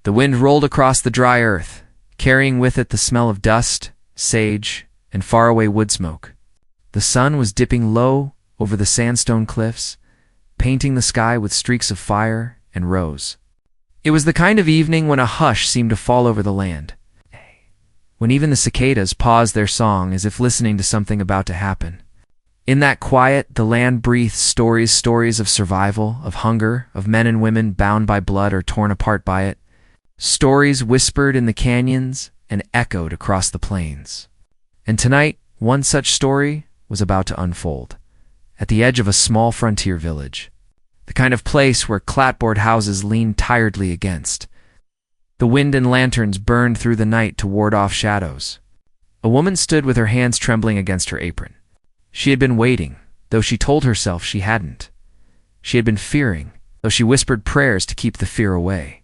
The wind rolled across the dry earth, carrying with it the smell of dust, sage, and faraway wood smoke. The sun was dipping low over the sandstone cliffs, painting the sky with streaks of fire and rose. It was the kind of evening when a hush seemed to fall over the land, when even the cicadas paused their song as if listening to something about to happen. In that quiet, the land breathed stories of survival, of hunger, of men and women bound by blood or torn apart by it, stories whispered in the canyons and echoed across the plains. And tonight, one such story was about to unfold, at the edge of a small frontier village, the kind of place where clapboard houses leaned tiredly against. The wind and lanterns burned through the night to ward off shadows. A woman stood with her hands trembling against her apron. She had been waiting, though she told herself she hadn't. She had been fearing, though she whispered prayers to keep the fear away.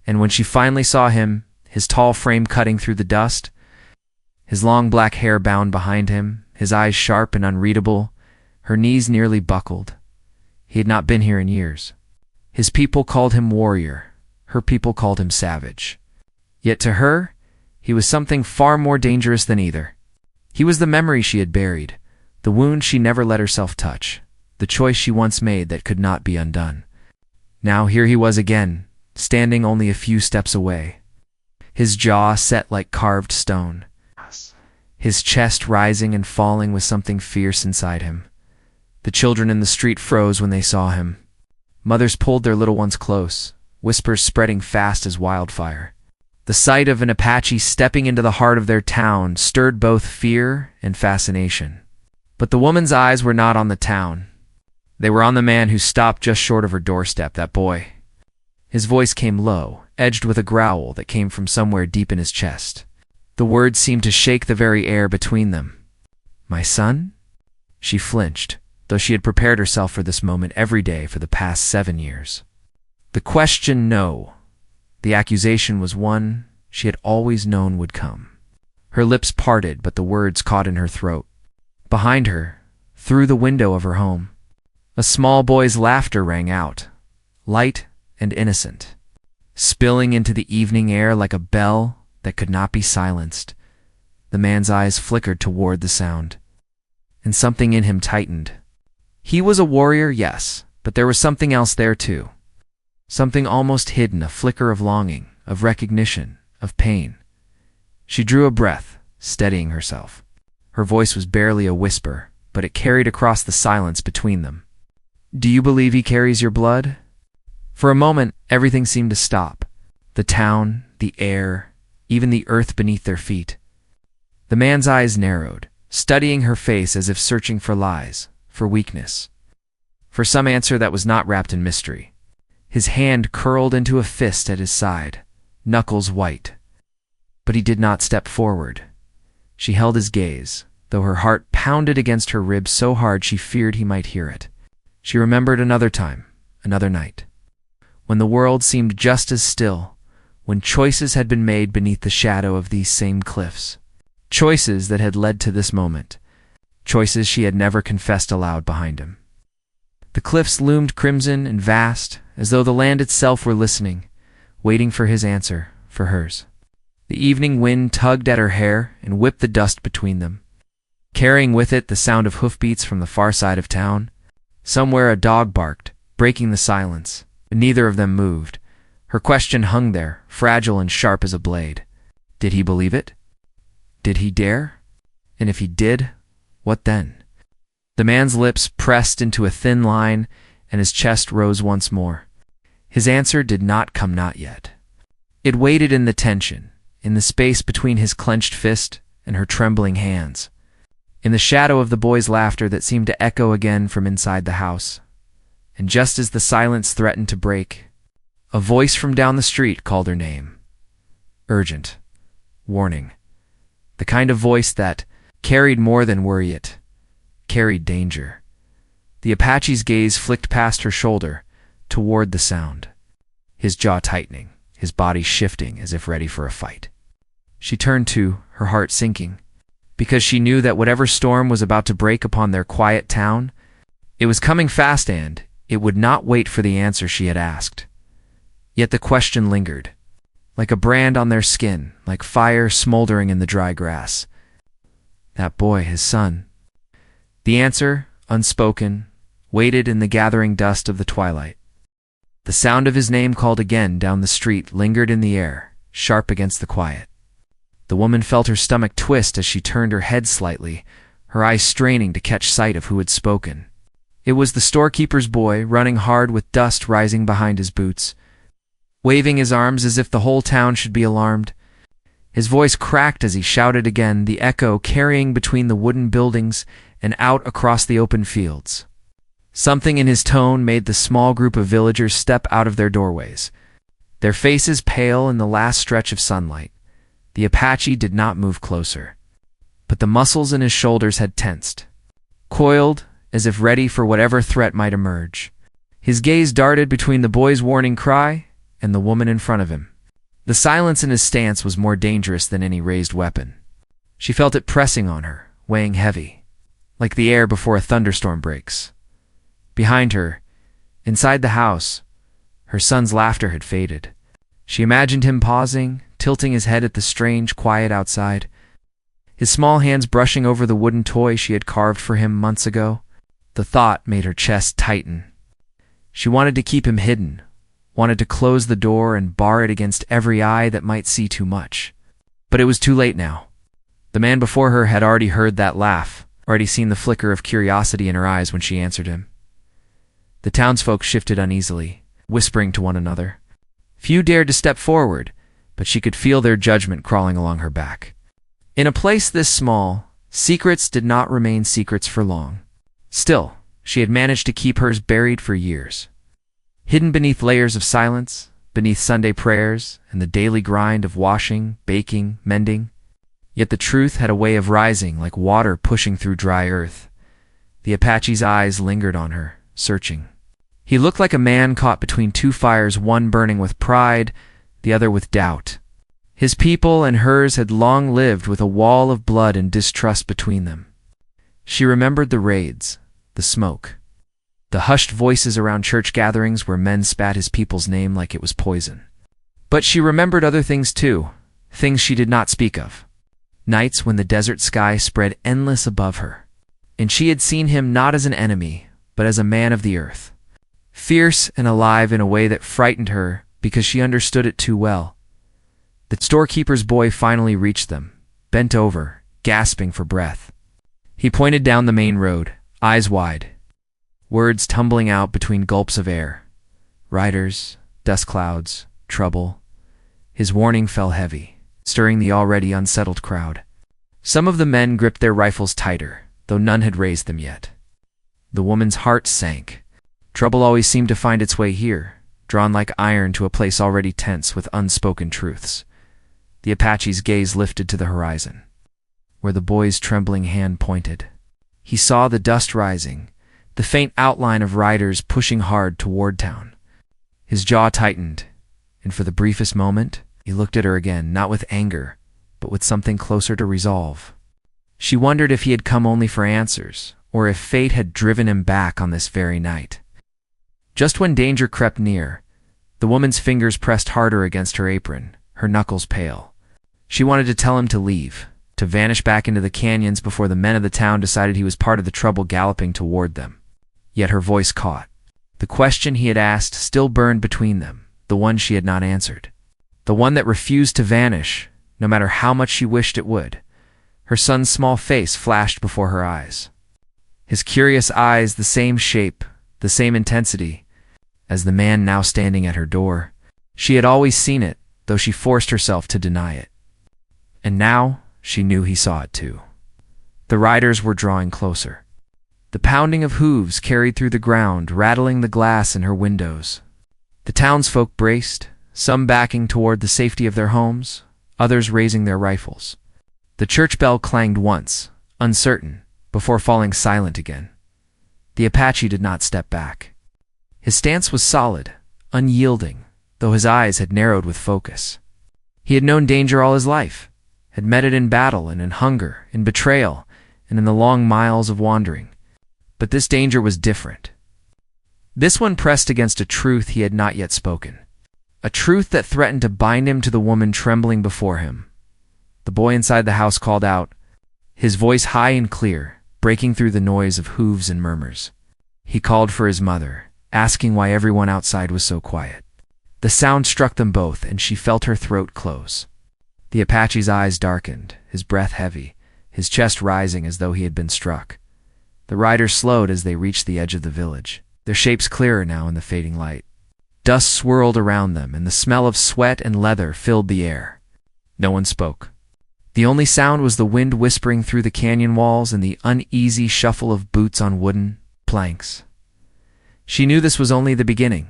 And when she finally saw him, his tall frame cutting through the dust, his long black hair bound behind him, his eyes sharp and unreadable, her knees nearly buckled. He had not been here in years. His people called him warrior. Her people called him savage. Yet to her, he was something far more dangerous than either. He was the memory she had buried, the wound she never let herself touch, the choice she once made that could not be undone. Now here he was again, standing only a few steps away, his jaw set like carved stone, his chest rising and falling with something fierce inside him. The children in the street froze when they saw him. Mothers pulled their little ones close, whispers spreading fast as wildfire. The sight of an Apache stepping into the heart of their town stirred both fear and fascination. But the woman's eyes were not on the town. They were on the man who stopped just short of her doorstep, that boy. His voice came low, edged with a growl that came from somewhere deep in his chest. The words seemed to shake the very air between them. "My son?" She flinched, though she had prepared herself for this moment every day for the past 7 years. The question, no. The accusation was one she had always known would come. Her lips parted, but the words caught in her throat. Behind her, through the window of her home, a small boy's laughter rang out, light and innocent, spilling into the evening air like a bell that could not be silenced. The man's eyes flickered toward the sound, and something in him tightened. He was a warrior, yes, but there was something else there too. Something almost hidden, a flicker of longing, of recognition, of pain. She drew a breath, steadying herself. Her voice was barely a whisper, but it carried across the silence between them. "Do you believe he carries your blood?" For a moment, everything seemed to stop. The town, the air, even the earth beneath their feet. The man's eyes narrowed, studying her face as if searching for lies, for weakness, for some answer that was not wrapped in mystery. His hand curled into a fist at his side, knuckles white. But he did not step forward. She held his gaze, though her heart pounded against her ribs so hard she feared he might hear it. She remembered another time, another night, when the world seemed just as still, when choices had been made beneath the shadow of these same cliffs. Choices that had led to this moment. Choices she had never confessed aloud behind him. The cliffs loomed crimson and vast, as though the land itself were listening, waiting for his answer, for hers. The evening wind tugged at her hair and whipped the dust between them, carrying with it the sound of hoofbeats from the far side of town. Somewhere a dog barked, breaking the silence, but neither of them moved. Her question hung there, fragile and sharp as a blade. Did he believe it? Did he dare? And if he did, what then? The man's lips pressed into a thin line, and his chest rose once more. His answer did not come not yet. It waited in the tension, in the space between his clenched fist and her trembling hands, in the shadow of the boy's laughter that seemed to echo again from inside the house. And just as the silence threatened to break, a voice from down the street called her name. Urgent. Warning. The kind of voice that carried more than worry it, carried danger. The Apache's gaze flicked past her shoulder, toward the sound, his jaw tightening, his body shifting as if ready for a fight. She turned to, her heart sinking, because she knew that whatever storm was about to break upon their quiet town, it was coming fast and it would not wait for the answer she had asked. Yet the question lingered. like a brand on their skin, like fire smoldering in the dry grass. That boy, his son. The answer, unspoken, waited in the gathering dust of the twilight. The sound of his name called again down the street lingered in the air, sharp against the quiet. The woman felt her stomach twist as she turned her head slightly, her eyes straining to catch sight of who had spoken. It was the storekeeper's boy, running hard with dust rising behind his boots, waving his arms as if the whole town should be alarmed. His voice cracked as he shouted again, the echo carrying between the wooden buildings and out across the open fields. Something in his tone made the small group of villagers step out of their doorways, their faces pale in the last stretch of sunlight. The Apache did not move closer, but the muscles in his shoulders had tensed, coiled as if ready for whatever threat might emerge. His gaze darted between the boy's warning cry and the woman in front of him. The silence in his stance was more dangerous than any raised weapon. She felt it pressing on her, weighing heavy, like the air before a thunderstorm breaks. Behind her, inside the house, her son's laughter had faded. She imagined him pausing, tilting his head at the strange quiet outside, his small hands brushing over the wooden toy she had carved for him months ago. The thought made her chest tighten. She wanted to keep him hidden, wanted to close the door and bar it against every eye that might see too much. But it was too late now. The man before her had already heard that laugh, already seen the flicker of curiosity in her eyes when she answered him. The townsfolk shifted uneasily, whispering to one another. Few dared to step forward, but she could feel their judgment crawling along her back. In a place this small, secrets did not remain secrets for long. Still, she had managed to keep hers buried for years, hidden beneath layers of silence, beneath Sunday prayers and the daily grind of washing, baking, mending. Yet the truth had a way of rising like water pushing through dry earth. The Apache's eyes lingered on her, searching. He looked like a man caught between two fires, one burning with pride, the other with doubt. His people and hers had long lived with a wall of blood and distrust between them. She remembered the raids, the smoke, the hushed voices around church gatherings where men spat his people's name like it was poison. But she remembered other things too, things she did not speak of. Nights when the desert sky spread endless above her, and she had seen him not as an enemy, but as a man of the earth, fierce and alive in a way that frightened her because she understood it too well. The storekeeper's boy finally reached them, bent over, gasping for breath. He pointed down the main road, eyes wide, words tumbling out between gulps of air. Riders, dust clouds, trouble. His warning fell heavy, stirring the already unsettled crowd. Some of the men gripped their rifles tighter, though none had raised them yet. The woman's heart sank. Trouble always seemed to find its way here, drawn like iron to a place already tense with unspoken truths. The Apache's gaze lifted to the horizon, where the boy's trembling hand pointed. He saw the dust rising, the faint outline of riders pushing hard toward town. His jaw tightened, and for the briefest moment, he looked at her again, not with anger, but with something closer to resolve. She wondered if he had come only for answers, or if fate had driven him back on this very night. Just when danger crept near, the woman's fingers pressed harder against her apron, her knuckles pale. She wanted to tell him to leave, to vanish back into the canyons before the men of the town decided he was part of the trouble galloping toward them. Yet her voice caught. The question he had asked still burned between them, the one she had not answered. The one that refused to vanish, no matter how much she wished it would. Her son's small face flashed before her eyes. His curious eyes the same shape, the same intensity, as the man now standing at her door. She had always seen it, though she forced herself to deny it. And now she knew he saw it too. The riders were drawing closer. The pounding of hooves carried through the ground, rattling the glass in her windows. The townsfolk braced, some backing toward the safety of their homes, others raising their rifles. The church bell clanged once, uncertain, before falling silent again. The Apache did not step back. His stance was solid, unyielding, though his eyes had narrowed with focus. He had known danger all his life, had met it in battle and in hunger, in betrayal, and in the long miles of wandering. But this danger was different. This one pressed against a truth he had not yet spoken, a a truth that threatened to bind him to the woman trembling before him. The boy inside the house called out, his voice high and clear, breaking through the noise of hooves and murmurs. He called for his mother, asking why everyone outside was so quiet. The sound struck them both, and she felt her throat close. The Apache's eyes darkened, his breath heavy, his chest rising as though he had been struck. The riders slowed as they reached the edge of the village, their shapes clearer now in the fading light. Dust swirled around them, and the smell of sweat and leather filled the air. No one spoke. The only sound was the wind whispering through the canyon walls and the uneasy shuffle of boots on wooden planks. She knew this was only the beginning.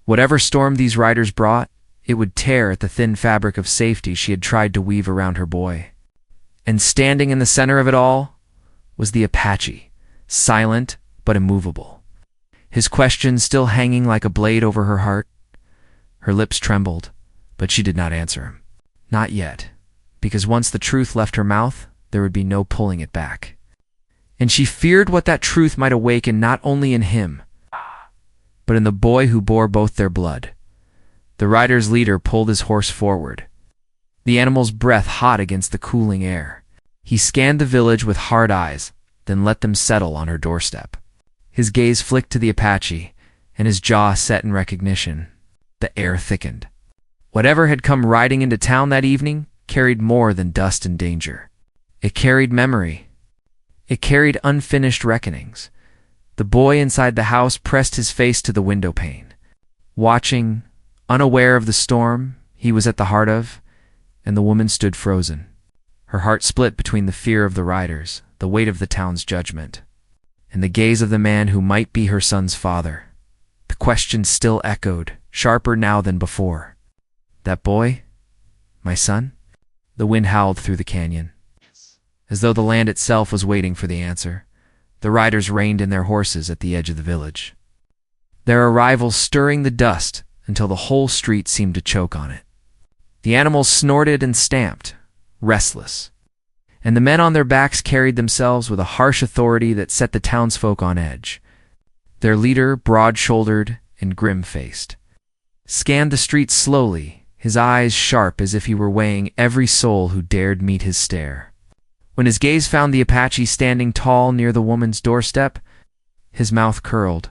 Whatever storm these riders brought, it would tear at the thin fabric of safety she had tried to weave around her boy. And standing in the center of it all was the Apache, silent but immovable. His question still hanging like a blade over her heart. Her lips trembled, but she did not answer him. Not yet, because once the truth left her mouth, there would be no pulling it back. And she feared what that truth might awaken not only in him, but in the boy who bore both their blood. The rider's leader pulled his horse forward, the animal's breath hot against the cooling air. He scanned the village with hard eyes, then let them settle on her doorstep. His gaze flicked to the Apache, and his jaw set in recognition. The air thickened. Whatever had come riding into town that evening carried more than dust and danger. It carried memory. It carried unfinished reckonings. The boy inside the house pressed his face to the window pane, watching, unaware of the storm he was at the heart of, and the woman stood frozen. Her heart split between the fear of the riders, the weight of the town's judgment, and the gaze of the man who might be her son's father. The question still echoed, sharper now than before. That boy? My son? The wind howled through the canyon, as though the land itself was waiting for the answer. The riders reined in their horses at the edge of the village, their arrival stirring the dust until the whole street seemed to choke on it. The animals snorted and stamped, restless, and the men on their backs carried themselves with a harsh authority that set the townsfolk on edge. Their leader, broad-shouldered and grim-faced, scanned the streets slowly, his eyes sharp as if he were weighing every soul who dared meet his stare. When his gaze found the Apache standing tall near the woman's doorstep, his mouth curled,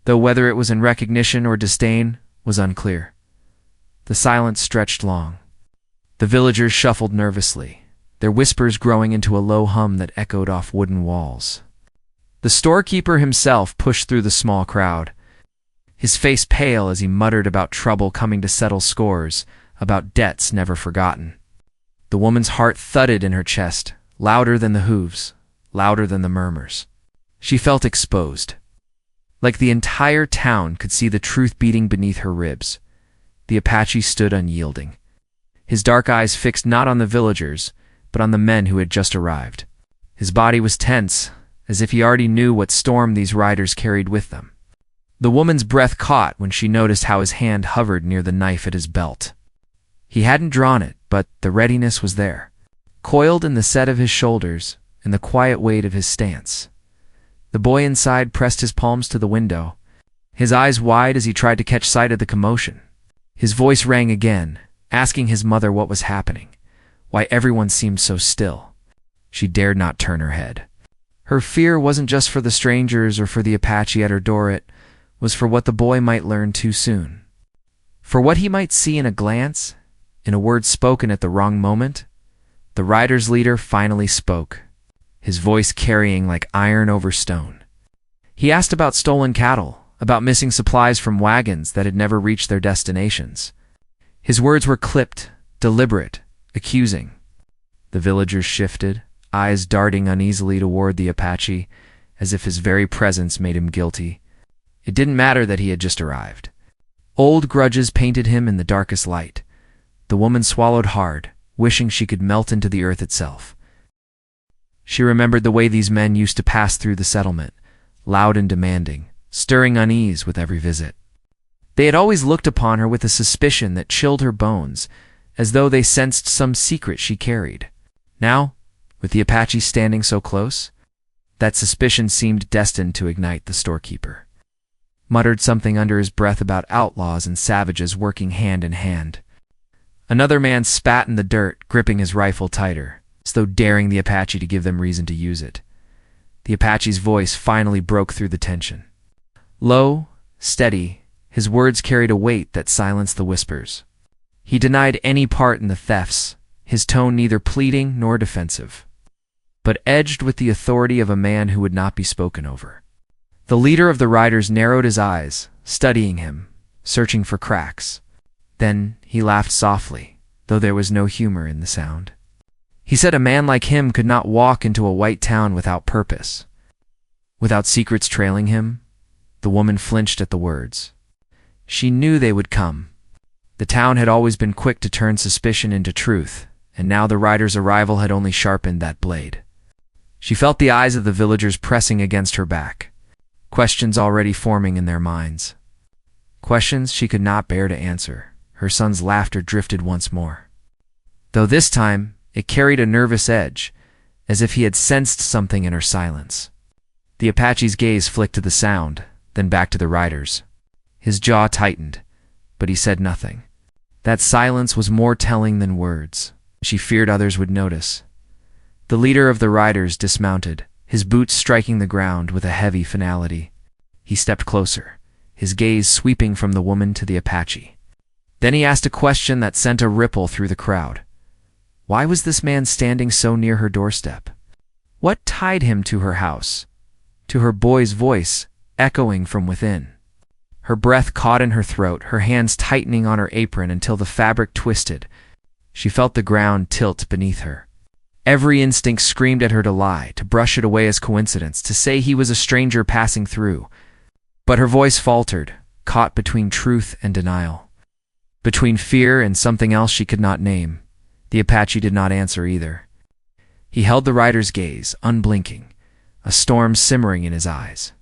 though whether it was in recognition or disdain was unclear. The silence stretched long. The villagers shuffled nervously, their whispers growing into a low hum that echoed off wooden walls. The storekeeper himself pushed through the small crowd, his face pale as he muttered about trouble coming to settle scores, about debts never forgotten. The woman's heart thudded in her chest, louder than the hooves, louder than the murmurs. She felt exposed, like the entire town could see the truth beating beneath her ribs. The Apache stood unyielding, his dark eyes fixed not on the villagers, but on the men who had just arrived. His body was tense, as if he already knew what storm these riders carried with them. The woman's breath caught when she noticed how his hand hovered near the knife at his belt. He hadn't drawn it, but the readiness was there, coiled in the set of his shoulders and the quiet weight of his stance. The boy inside pressed his palms to the window, his eyes wide as he tried to catch sight of the commotion. His voice rang again, asking his mother what was happening, why everyone seemed so still. She dared not turn her head. Her fear wasn't just for the strangers or for the Apache at her door, it was for what the boy might learn too soon. For what he might see in a glance, in a word spoken at the wrong moment. The rider's leader finally spoke, his voice carrying like iron over stone. He asked about stolen cattle, about missing supplies from wagons that had never reached their destinations. His words were clipped, deliberate, accusing. The villagers shifted, eyes darting uneasily toward the Apache, as if his very presence made him guilty. It didn't matter that he had just arrived. Old grudges painted him in the darkest light. The woman swallowed hard, wishing she could melt into the earth itself. She remembered the way these men used to pass through the settlement, loud and demanding, stirring unease with every visit. They had always looked upon her with a suspicion that chilled her bones, as though they sensed some secret she carried. Now, with the Apache standing so close, that suspicion seemed destined to ignite the storekeeper. muttered something under his breath about outlaws and savages working hand in hand. Another man spat in the dirt, gripping his rifle tighter, as though daring the Apache to give them reason to use it. The Apache's voice finally broke through the tension. Low, steady, his words carried a weight that silenced the whispers. He denied any part in the thefts, his tone neither pleading nor defensive, but edged with the authority of a man who would not be spoken over. The leader of the riders narrowed his eyes, studying him, searching for cracks. Then he laughed softly, though there was no humor in the sound. He said a man like him could not walk into a white town without purpose, without secrets trailing him. The woman flinched at the words. She knew they would come. The town had always been quick to turn suspicion into truth, and now the rider's arrival had only sharpened that blade. She felt the eyes of the villagers pressing against her back, questions already forming in their minds. Questions she could not bear to answer. Her son's laughter drifted once more, though this time it carried a nervous edge, as if he had sensed something in her silence. The Apache's gaze flicked to the sound, then back to the riders. His jaw tightened, but he said nothing. That silence was more telling than words. She feared others would notice. The leader of the riders dismounted, his boots striking the ground with a heavy finality. He stepped closer, his gaze sweeping from the woman to the Apache. Then he asked a question that sent a ripple through the crowd. Why was this man standing so near her doorstep? What tied him to her house, to her boy's voice echoing from within? Her breath caught in her throat, her hands tightening on her apron until the fabric twisted. She felt the ground tilt beneath her. Every instinct screamed at her to lie, to brush it away as coincidence, to say he was a stranger passing through. But her voice faltered, caught between truth and denial, between fear and something else she could not name. The Apache did not answer either. He held the rider's gaze, unblinking, a storm simmering in his eyes.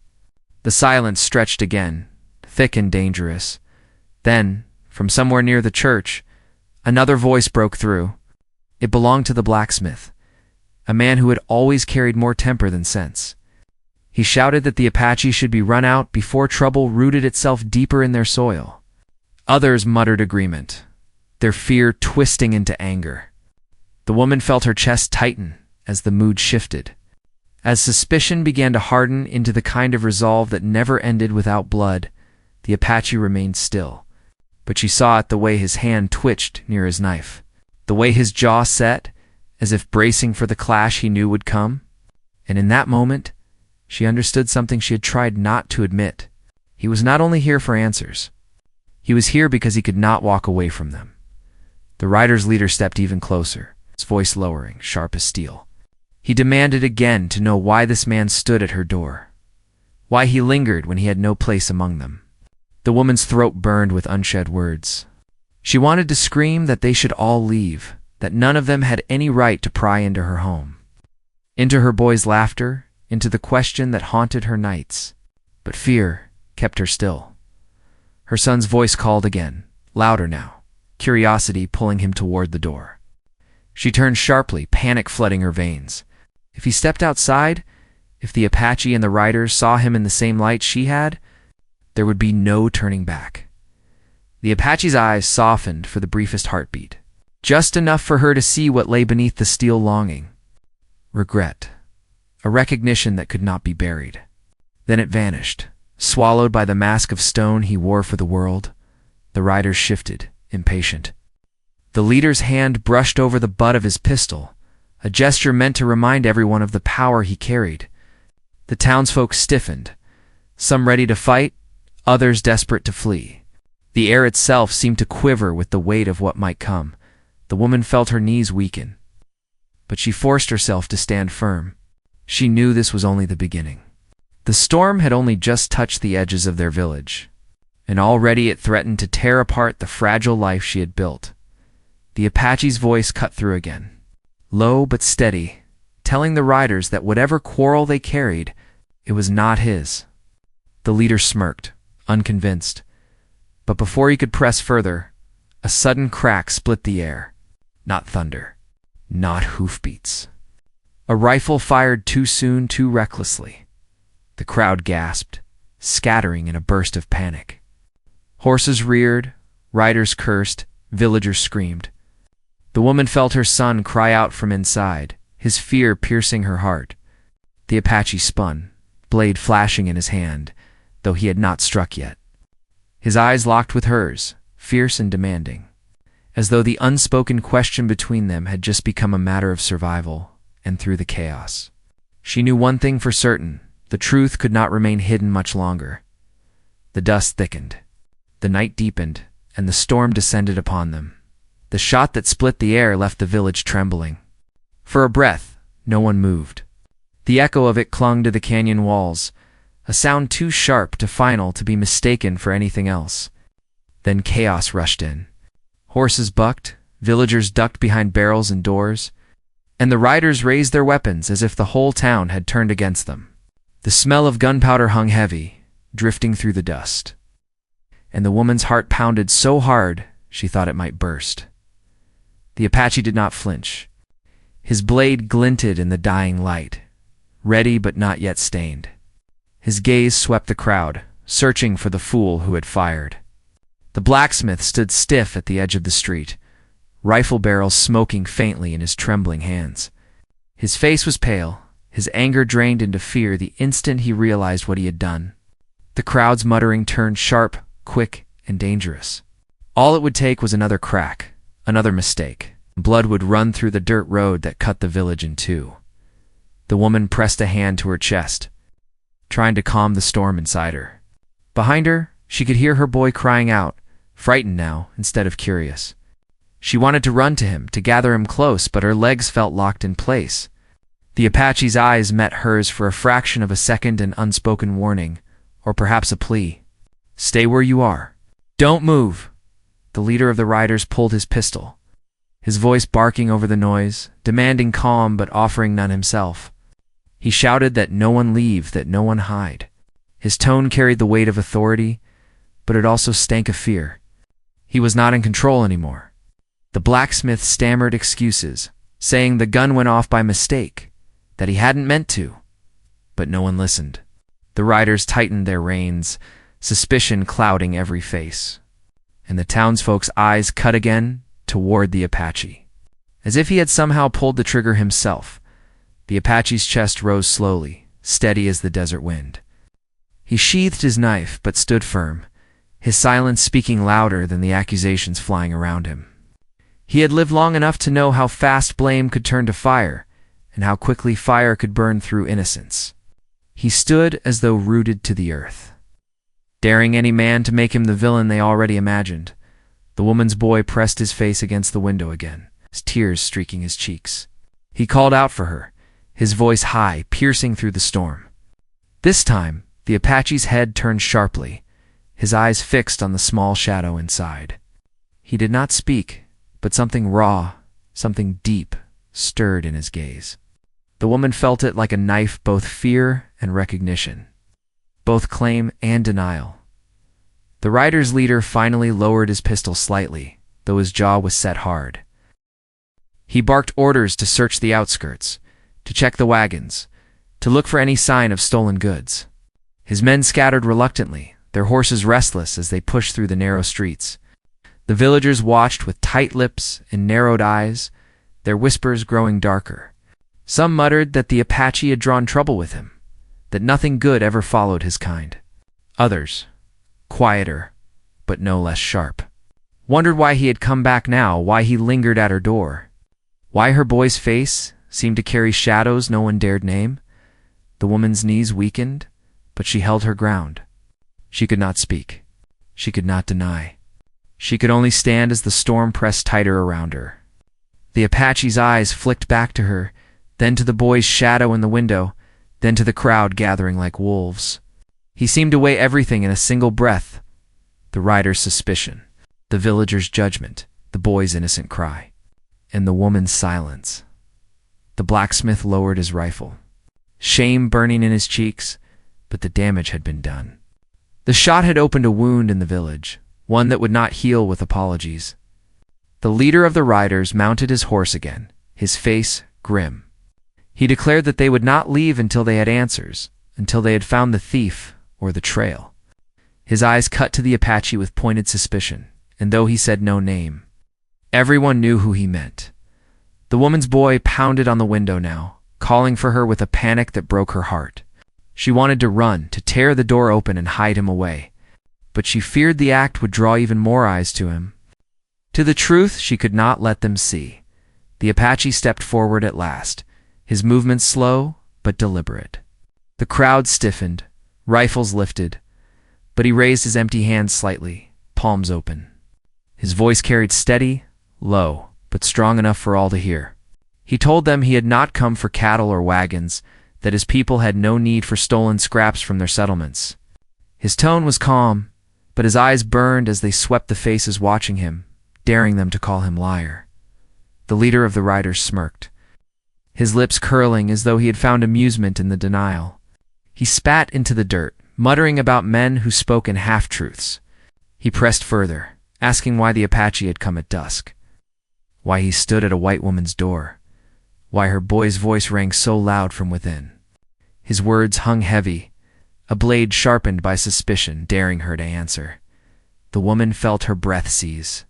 The silence stretched again, thick and dangerous. Then, from somewhere near the church, another voice broke through. It belonged to the blacksmith, a man who had always carried more temper than sense. He shouted that the Apache should be run out before trouble rooted itself deeper in their soil. Others muttered agreement, their fear twisting into anger. The woman felt her chest tighten as the mood shifted, as suspicion began to harden into the kind of resolve that never ended without blood. The Apache remained still, but she saw it the way his hand twitched near his knife, the way his jaw set, as if bracing for the clash he knew would come. And in that moment, she understood something she had tried not to admit. He was not only here for answers. He was here because he could not walk away from them. The rider's leader stepped even closer, his voice lowering, sharp as steel. He demanded again to know why this man stood at her door, why he lingered when he had no place among them. The woman's throat burned with unshed words. She wanted to scream that they should all leave, that none of them had any right to pry into her home, into her boy's laughter, into the question that haunted her nights. But fear kept her still. Her son's voice called again, louder now, curiosity pulling him toward the door. She turned sharply, panic flooding her veins. If he stepped outside, if the Apache and the riders saw him in the same light she had, there would be no turning back. The Apache's eyes softened for the briefest heartbeat, just enough for her to see what lay beneath the steel longing. Regret, a recognition that could not be buried. Then it vanished, swallowed by the mask of stone he wore for the world. The riders shifted, impatient. The leader's hand brushed over the butt of his pistol, a gesture meant to remind everyone of the power he carried. The townsfolk stiffened, some ready to fight, others desperate to flee. The air itself seemed to quiver with the weight of what might come. The woman felt her knees weaken, but she forced herself to stand firm. She knew this was only the beginning. The storm had only just touched the edges of their village, and already it threatened to tear apart the fragile life she had built. The Apache's voice cut through again, low but steady, telling the riders that whatever quarrel they carried, it was not his. The leader smirked, unconvinced, but before he could press further, a sudden crack split the air. Not thunder, not hoofbeats. A rifle fired too soon, too recklessly. The crowd gasped, scattering in a burst of panic. Horses reared, riders cursed, villagers screamed. The woman felt her son cry out from inside, his fear piercing her heart. The Apache spun, blade flashing in his hand, though he had not struck yet. His eyes locked with hers, fierce and demanding, as though the unspoken question between them had just become a matter of survival. And through the chaos, she knew one thing for certain: the truth could not remain hidden much longer. The dust thickened, the night deepened, and the storm descended upon them. The shot that split the air left the village trembling. For a breath, no one moved. The echo of it clung to the canyon walls, a sound too sharp to final to be mistaken for anything else. Then chaos rushed in. Horses bucked, villagers ducked behind barrels and doors, and the riders raised their weapons as if the whole town had turned against them. The smell of gunpowder hung heavy, drifting through the dust, and the woman's heart pounded so hard she thought it might burst. The Apache did not flinch. His blade glinted in the dying light, ready but not yet stained. His gaze swept the crowd, searching for the fool who had fired. The blacksmith stood stiff at the edge of the street, rifle barrels smoking faintly in his trembling hands. His face was pale, his anger drained into fear the instant he realized what he had done. The crowd's muttering turned sharp, quick, and dangerous. All it would take was another crack, another mistake. Blood would run through the dirt road that cut the village in two. The woman pressed a hand to her chest, trying to calm the storm inside her. Behind her, she could hear her boy crying out, frightened now instead of curious. She wanted to run to him, to gather him close, but her legs felt locked in place. The Apache's eyes met hers for a fraction of a second, an unspoken warning, or perhaps a plea. Stay where you are. Don't move. The leader of the riders pulled his pistol, his voice barking over the noise, demanding calm but offering none himself. He shouted that no one leave, that no one hide. His tone carried the weight of authority, but it also stank of fear. He was not in control anymore. The blacksmith stammered excuses, saying the gun went off by mistake, that he hadn't meant to. But no one listened. The riders tightened their reins, suspicion clouding every face. And the townsfolk's eyes cut again toward the Apache, as if he had somehow pulled the trigger himself. The Apache's chest rose slowly, steady as the desert wind. He sheathed his knife but stood firm, his silence speaking louder than the accusations flying around him. He had lived long enough to know how fast blame could turn to fire, and how quickly fire could burn through innocence. He stood as though rooted to the earth, daring any man to make him the villain they already imagined. The woman's boy pressed his face against the window again, his tears streaking his cheeks. He called out for her, his voice high, piercing through the storm. This time, the Apache's head turned sharply, his eyes fixed on the small shadow inside. He did not speak, but something raw, something deep, stirred in his gaze. The woman felt it like a knife, both fear and recognition, both claim and denial. The rider's leader finally lowered his pistol slightly, though his jaw was set hard. He barked orders to search the outskirts, to check the wagons, to look for any sign of stolen goods. His men scattered reluctantly, their horses restless as they pushed through the narrow streets. The villagers watched with tight lips and narrowed eyes, their whispers growing darker. Some muttered that the Apache had drawn trouble with him, that nothing good ever followed his kind. Others, quieter, but no less sharp, wondered why he had come back now, why he lingered at her door, why her boy's face seemed to carry shadows no one dared name. The woman's knees weakened, but she held her ground. She could not speak. She could not deny. She could only stand as the storm pressed tighter around her. The Apache's eyes flicked back to her, then to the boy's shadow in the window, then to the crowd gathering like wolves. He seemed to weigh everything in a single breath: the rider's suspicion, the villager's judgment, the boy's innocent cry, and the woman's silence. The blacksmith lowered his rifle, shame burning in his cheeks, but the damage had been done. The shot had opened a wound in the village, one that would not heal with apologies. The leader of the riders mounted his horse again, his face grim. He declared that they would not leave until they had answers, until they had found the thief, or the trail. His eyes cut to the Apache with pointed suspicion, and though he said no name, everyone knew who he meant. The woman's boy pounded on the window now, calling for her with a panic that broke her heart. She wanted to run, to tear the door open and hide him away, but she feared the act would draw even more eyes to him. To the truth, she could not let them see. The Apache stepped forward at last, his movements slow but deliberate. The crowd stiffened, rifles lifted, but he raised his empty hands slightly, palms open. His voice carried steady, low, but strong enough for all to hear. He told them he had not come for cattle or wagons, that his people had no need for stolen scraps from their settlements. His tone was calm, but his eyes burned as they swept the faces watching him, daring them to call him liar. The leader of the riders smirked, his lips curling as though he had found amusement in the denial. He spat into the dirt, muttering about men who spoke in half-truths. He pressed further, asking why the Apache had come at dusk, why he stood at a white woman's door, why her boy's voice rang so loud from within. His words hung heavy, a blade sharpened by suspicion, daring her to answer. The woman felt her breath seize.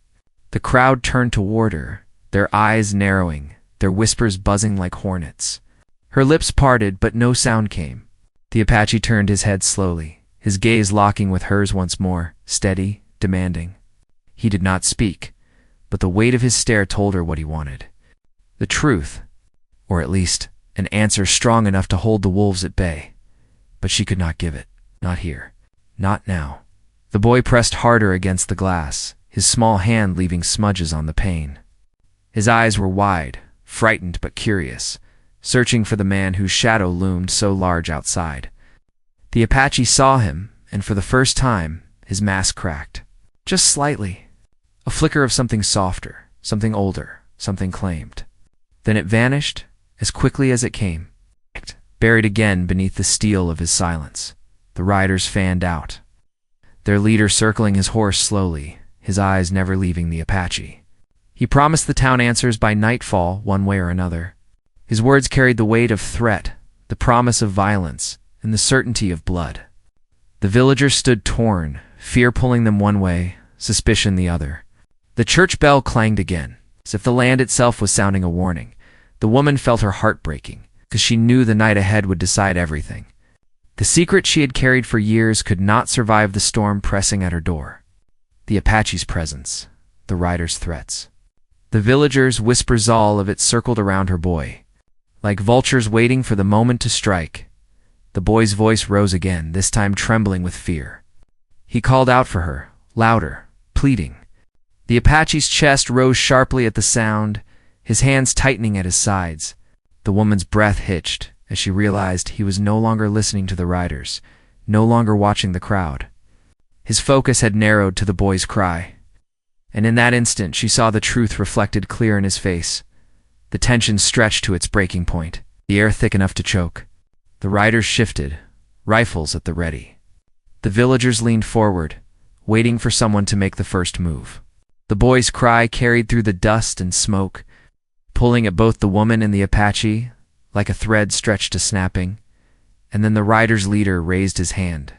The crowd turned toward her, their eyes narrowing, their whispers buzzing like hornets. Her lips parted, but no sound came. The Apache turned his head slowly, his gaze locking with hers once more, steady, demanding. He did not speak, but the weight of his stare told her what he wanted. The truth, or at least an answer strong enough to hold the wolves at bay. But she could not give it, not here, not now. The boy pressed harder against the glass, his small hand leaving smudges on the pane. His eyes were wide, frightened but curious, searching for the man whose shadow loomed so large outside. The Apache saw him, and for the first time, his mask cracked. Just slightly. A flicker of something softer, something older, something claimed. Then it vanished, as quickly as it came, buried again beneath the steel of his silence. The riders fanned out, their leader circling his horse slowly, his eyes never leaving the Apache. He promised the town answers by nightfall, one way or another. His words carried the weight of threat, the promise of violence, and the certainty of blood. The villagers stood torn, fear pulling them one way, suspicion the other. The church bell clanged again, as if the land itself was sounding a warning. The woman felt her heart breaking, because she knew the night ahead would decide everything. The secret she had carried for years could not survive the storm pressing at her door. The Apache's presence, the riders' threats. The villagers' whispers, all of it circled around her boy, like vultures waiting for the moment to strike. The boy's voice rose again, this time trembling with fear. He called out for her, louder, pleading. The Apache's chest rose sharply at the sound, his hands tightening at his sides. The woman's breath hitched as she realized he was no longer listening to the riders, no longer watching the crowd. His focus had narrowed to the boy's cry, and in that instant she saw the truth reflected clear in his face. The tension stretched to its breaking point, the air thick enough to choke. The riders shifted, rifles at the ready. The villagers leaned forward, waiting for someone to make the first move. The boy's cry carried through the dust and smoke, pulling at both the woman and the Apache, like a thread stretched to snapping, and then the rider's leader raised his hand.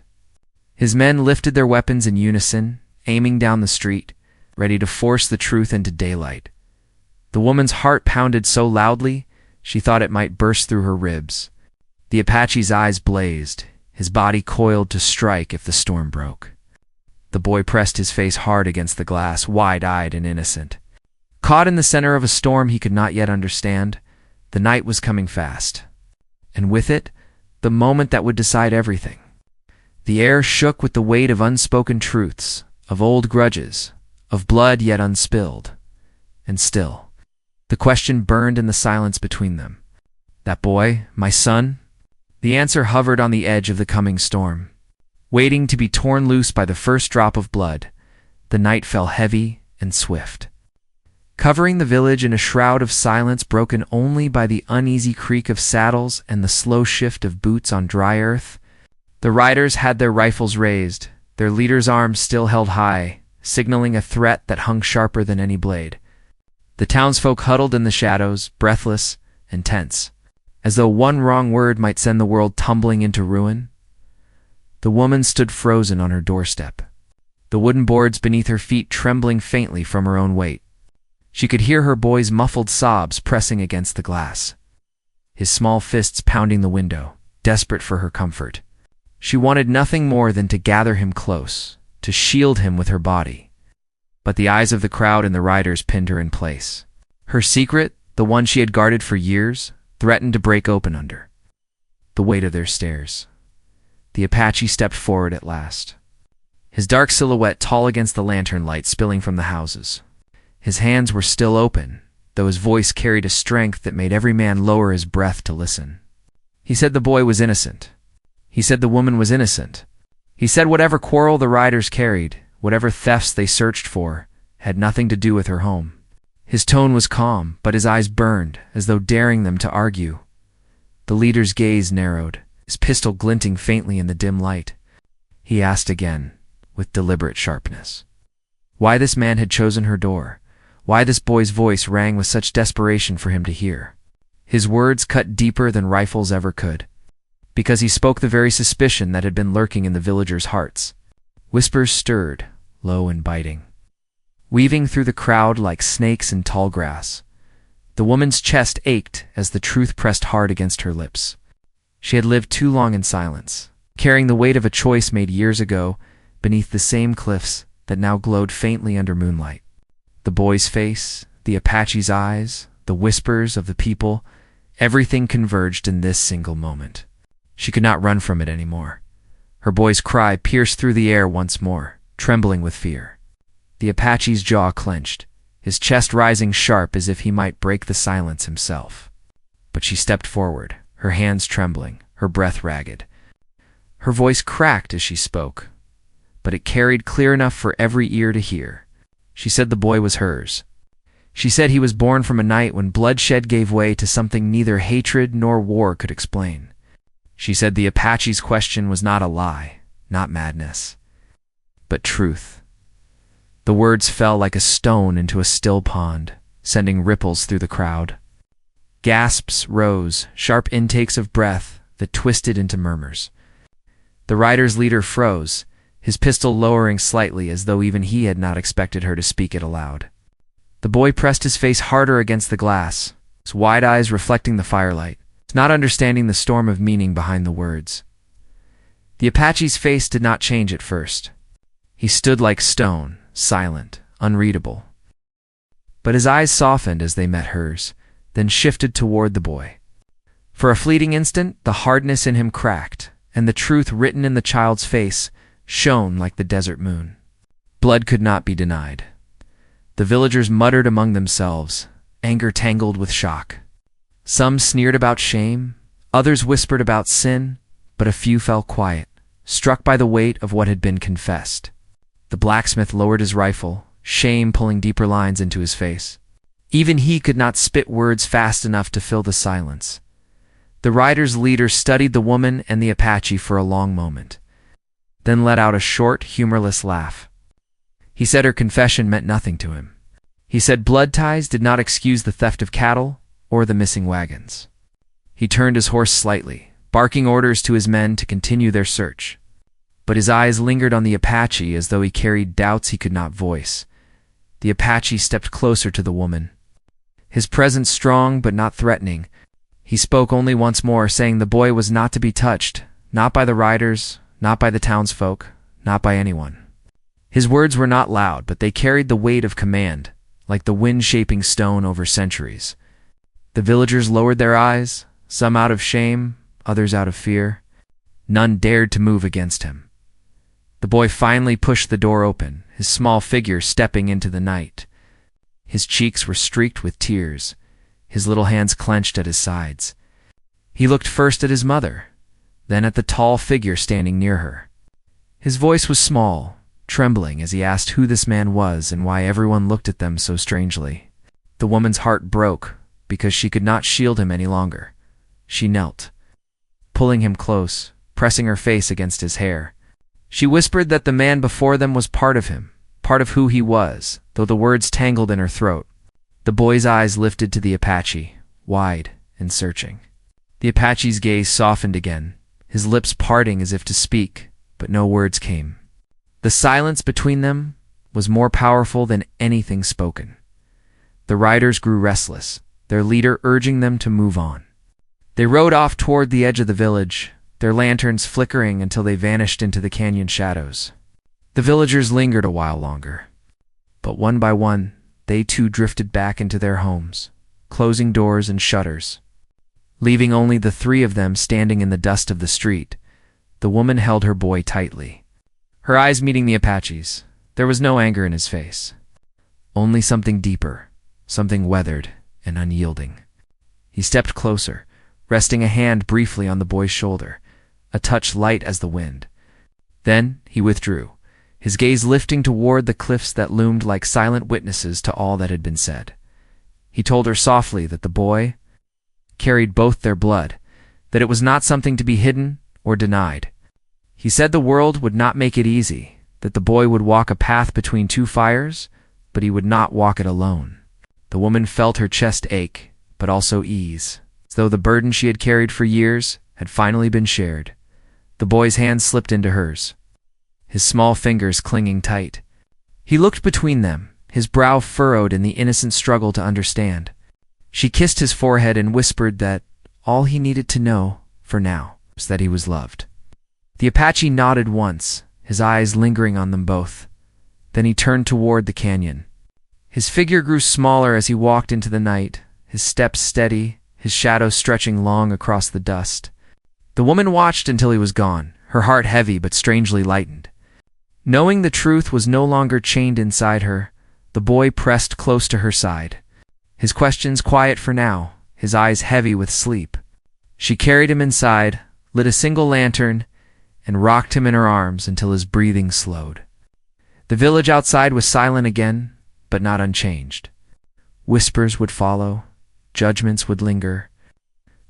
His men lifted their weapons in unison, aiming down the street, ready to force the truth into daylight. The woman's heart pounded so loudly, she thought it might burst through her ribs. The Apache's eyes blazed, his body coiled to strike if the storm broke. The boy pressed his face hard against the glass, wide-eyed and innocent. Caught in the center of a storm he could not yet understand, the night was coming fast. And with it, the moment that would decide everything. The air shook with the weight of unspoken truths, of old grudges, of blood yet unspilled. And still, the question burned in the silence between them. That boy, my son? The answer hovered on the edge of the coming storm, waiting to be torn loose by the first drop of blood. The night fell heavy and swift, covering the village in a shroud of silence broken only by the uneasy creak of saddles and the slow shift of boots on dry earth. The riders had their rifles raised, their leader's arms still held high, signaling a threat that hung sharper than any blade. The townsfolk huddled in the shadows, breathless and tense, as though one wrong word might send the world tumbling into ruin. The woman stood frozen on her doorstep, the wooden boards beneath her feet trembling faintly from her own weight. She could hear her boy's muffled sobs pressing against the glass, his small fists pounding the window, desperate for her comfort. She wanted nothing more than to gather him close, to shield him with her body. But the eyes of the crowd and the riders pinned her in place. Her secret, the one she had guarded for years, threatened to break open under the weight of their stares. The Apache stepped forward at last, his dark silhouette tall against the lantern light spilling from the houses. His hands were still open, though his voice carried a strength that made every man lower his breath to listen. He said the boy was innocent. He said the woman was innocent. He said whatever quarrel the riders carried, whatever thefts they searched for, had nothing to do with her home. His tone was calm, but his eyes burned, as though daring them to argue. The leader's gaze narrowed, his pistol glinting faintly in the dim light. He asked again, with deliberate sharpness, why this man had chosen her door, why this boy's voice rang with such desperation for him to hear. His words cut deeper than rifles ever could, because he spoke the very suspicion that had been lurking in the villagers' hearts. Whispers stirred, low and biting, weaving through the crowd like snakes in tall grass. The woman's chest ached as the truth pressed hard against her lips. She had lived too long in silence, carrying the weight of a choice made years ago beneath the same cliffs that now glowed faintly under moonlight. The boy's face, the Apache's eyes, the whispers of the people, everything converged in this single moment. She could not run from it anymore. Her boy's cry pierced through the air once more, trembling with fear. The Apache's jaw clenched, his chest rising sharp as if he might break the silence himself. But she stepped forward, her hands trembling, her breath ragged. Her voice cracked as she spoke, but it carried clear enough for every ear to hear. She said the boy was hers. She said he was born from a night when bloodshed gave way to something neither hatred nor war could explain. She said the Apache's question was not a lie, not madness, but truth. The words fell like a stone into a still pond, sending ripples through the crowd. Gasps rose, sharp intakes of breath that twisted into murmurs. The rider's leader froze, his pistol lowering slightly as though even he had not expected her to speak it aloud. The boy pressed his face harder against the glass, his wide eyes reflecting the firelight, not understanding the storm of meaning behind the words. The Apache's face did not change at first. He stood like stone, silent, unreadable. But his eyes softened as they met hers, then shifted toward the boy. For a fleeting instant, the hardness in him cracked, and the truth written in the child's face shone like the desert moon. Blood could not be denied. The villagers muttered among themselves, anger tangled with shock. Some sneered about shame, others whispered about sin, but a few fell quiet, struck by the weight of what had been confessed. The blacksmith lowered his rifle, shame pulling deeper lines into his face. Even he could not spit words fast enough to fill the silence. The rider's leader studied the woman and the Apache for a long moment, then let out a short, humorless laugh. He said her confession meant nothing to him. He said blood ties did not excuse the theft of cattle or the missing wagons. He turned his horse slightly, barking orders to his men to continue their search. But his eyes lingered on the Apache as though he carried doubts he could not voice. The Apache stepped closer to the woman, his presence strong but not threatening. He spoke only once more, saying the boy was not to be touched, not by the riders, not by the townsfolk, not by anyone. His words were not loud, but they carried the weight of command, like the wind shaping stone over centuries. The villagers lowered their eyes, some out of shame, others out of fear. None dared to move against him. The boy finally pushed the door open, his small figure stepping into the night. His cheeks were streaked with tears, his little hands clenched at his sides. He looked first at his mother, then at the tall figure standing near her. His voice was small, trembling as he asked who this man was and why everyone looked at them so strangely. The woman's heart broke because she could not shield him any longer. She knelt, pulling him close, pressing her face against his hair. She whispered that the man before them was part of him, part of who he was, though the words tangled in her throat. The boy's eyes lifted to the Apache, wide and searching. The Apache's gaze softened again, his lips parting as if to speak, but no words came. The silence between them was more powerful than anything spoken. The riders grew restless, their leader urging them to move on. They rode off toward the edge of the village, their lanterns flickering until they vanished into the canyon shadows. The villagers lingered a while longer, but one by one, they too drifted back into their homes, closing doors and shutters. Leaving only the three of them standing in the dust of the street, the woman held her boy tightly. Her eyes meeting the Apache's, there was no anger in his face. Only something deeper, something weathered and unyielding. He stepped closer, resting a hand briefly on the boy's shoulder, a touch light as the wind. Then he withdrew, his gaze lifting toward the cliffs that loomed like silent witnesses to all that had been said. He told her softly that the boy carried both their blood, that it was not something to be hidden or denied. He said the world would not make it easy, that the boy would walk a path between two fires, but he would not walk it alone. The woman felt her chest ache, but also ease, as though the burden she had carried for years had finally been shared. The boy's hand slipped into hers, his small fingers clinging tight. He looked between them, his brow furrowed in the innocent struggle to understand. She kissed his forehead and whispered that all he needed to know, for now, was that he was loved. The Apache nodded once, his eyes lingering on them both. Then he turned toward the canyon. His figure grew smaller as he walked into the night, his steps steady, his shadow stretching long across the dust. The woman watched until he was gone, her heart heavy but strangely lightened. Knowing the truth was no longer chained inside her, the boy pressed close to her side. His questions quiet for now, his eyes heavy with sleep. She carried him inside, lit a single lantern, and rocked him in her arms until his breathing slowed. The village outside was silent again, but not unchanged. Whispers would follow, judgments would linger,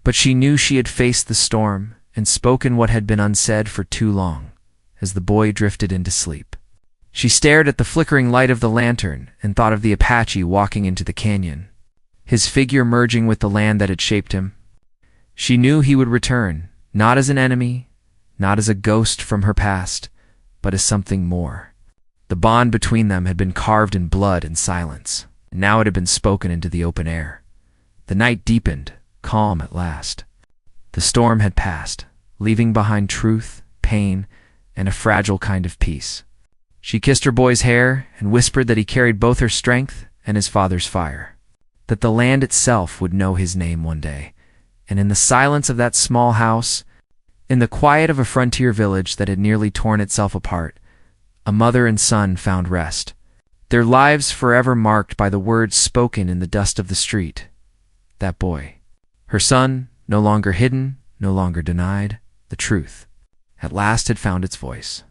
but she knew she had faced the storm and spoken what had been unsaid for too long, as the boy drifted into sleep. She stared at the flickering light of the lantern and thought of the Apache walking into the canyon, his figure merging with the land that had shaped him. She knew he would return, not as an enemy, not as a ghost from her past, but as something more. The bond between them had been carved in blood and silence, and now it had been spoken into the open air. The night deepened, calm at last. The storm had passed, leaving behind truth, pain, and a fragile kind of peace. She kissed her boy's hair and whispered that he carried both her strength and his father's fire, that the land itself would know his name one day, and in the silence of that small house, in the quiet of a frontier village that had nearly torn itself apart, a mother and son found rest, their lives forever marked by the words spoken in the dust of the street. That boy, her son, no longer hidden, no longer denied, the truth, at last had found its voice.